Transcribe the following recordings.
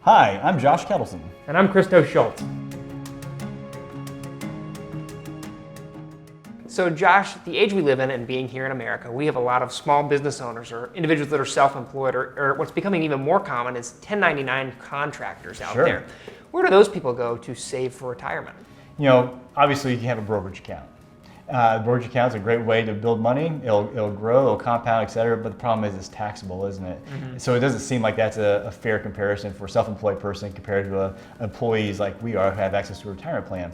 Hi, I'm Josh Kettleson. And I'm Christo Schultz. So Josh, the age we live in and being here in America, we have a lot of small business owners or individuals that are self-employed, or what's becoming even more common is 1099 contractors out there. Where do those people go to save for retirement? You know, obviously you can have a brokerage account. Brokerage account is a great way to build money. It'll grow, it'll compound, et cetera, but the problem is it's taxable, isn't it? Mm-hmm. So it doesn't seem like that's a fair comparison for a self-employed person compared to employees like we are who have access to a retirement plan.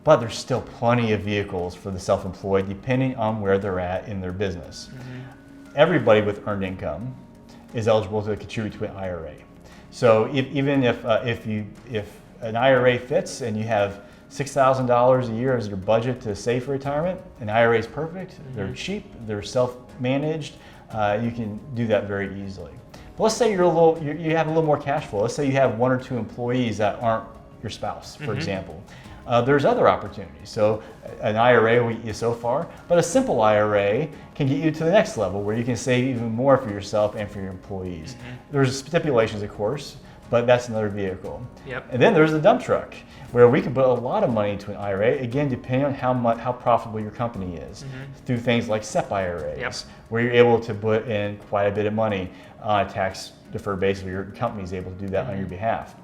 But there's still plenty of vehicles for the self-employed depending on where they're at in their business. Mm-hmm. Everybody with earned income is eligible to contribute to an IRA. So even if an IRA fits and you have $6,000 a year as your budget to save for retirement, an IRA is perfect. Mm-hmm. They're cheap, they're self-managed. You can do that very easily. But let's say you have a little more cash flow. Let's say you have one or two employees that aren't your spouse, for example. There's other opportunities. So an IRA will get you so far, but a simple IRA can get you to the next level where you can save even more for yourself and for your employees. Mm-hmm. There's stipulations, of course, but that's another vehicle. Yep. And then there's the dump truck, where we can put a lot of money into an IRA, again, depending on how profitable your company is, through things like SEP IRAs, where you're able to put in quite a bit of money on a tax-deferred basis, where your company is able to do that on your behalf.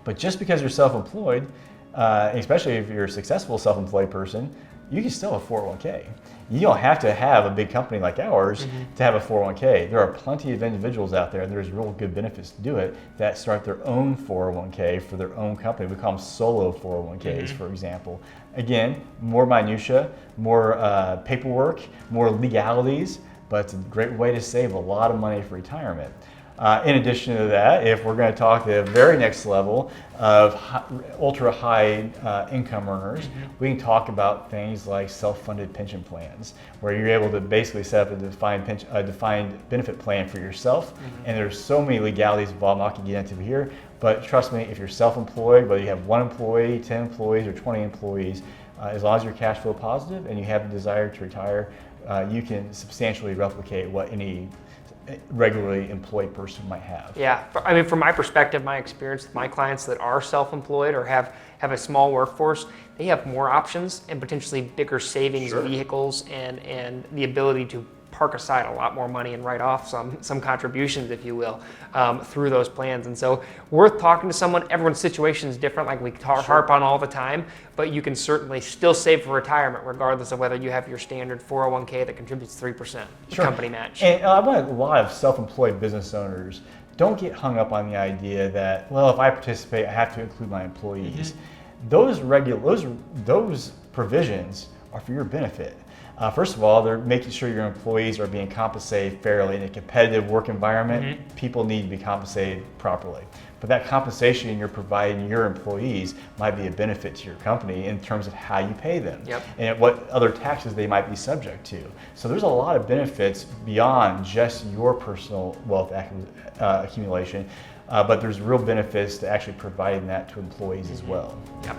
But just because you're self-employed, especially if you're a successful self-employed person, you can still have a 401k. You don't have to have a big company like ours to have a 401k. There are plenty of individuals out there, and there's real good benefits to do it, that start their own 401k for their own company. We call them solo 401ks, for example. Again, more minutia, more paperwork, more legalities, but it's a great way to save a lot of money for retirement. In addition to that, if we're going to talk the very next level of ultra high income earners, we can talk about things like self-funded pension plans, where you're able to basically set up a defined benefit plan for yourself. And there's so many legalities involved, I'm not going to get into here, but trust me, if you're self-employed, whether you have 1 employee, 10 employees, or 20 employees, as long as you're cash flow positive and you have the desire to retire, you can substantially replicate what any regularly employed person might have. Yeah, I mean, from my perspective, my experience with my clients that are self-employed or have a small workforce, they have more options and potentially bigger savings vehicles and the ability to park aside a lot more money and write off some contributions, if you will, through those plans. And so worth talking to someone. Everyone's situation is different, like we harp on all the time, but you can certainly still save for retirement regardless of whether you have your standard 401k that contributes 3% company match. And I want a lot of self-employed business owners, don't get hung up on the idea that, well, if I participate, I have to include my employees. Those provisions are for your benefit. First of all, they're making sure your employees are being compensated fairly. In a competitive work environment, people need to be compensated properly. But that compensation you're providing your employees might be a benefit to your company in terms of how you pay them and what other taxes they might be subject to. So there's a lot of benefits beyond just your personal wealth accumulation, but there's real benefits to actually providing that to employees as well. Yep.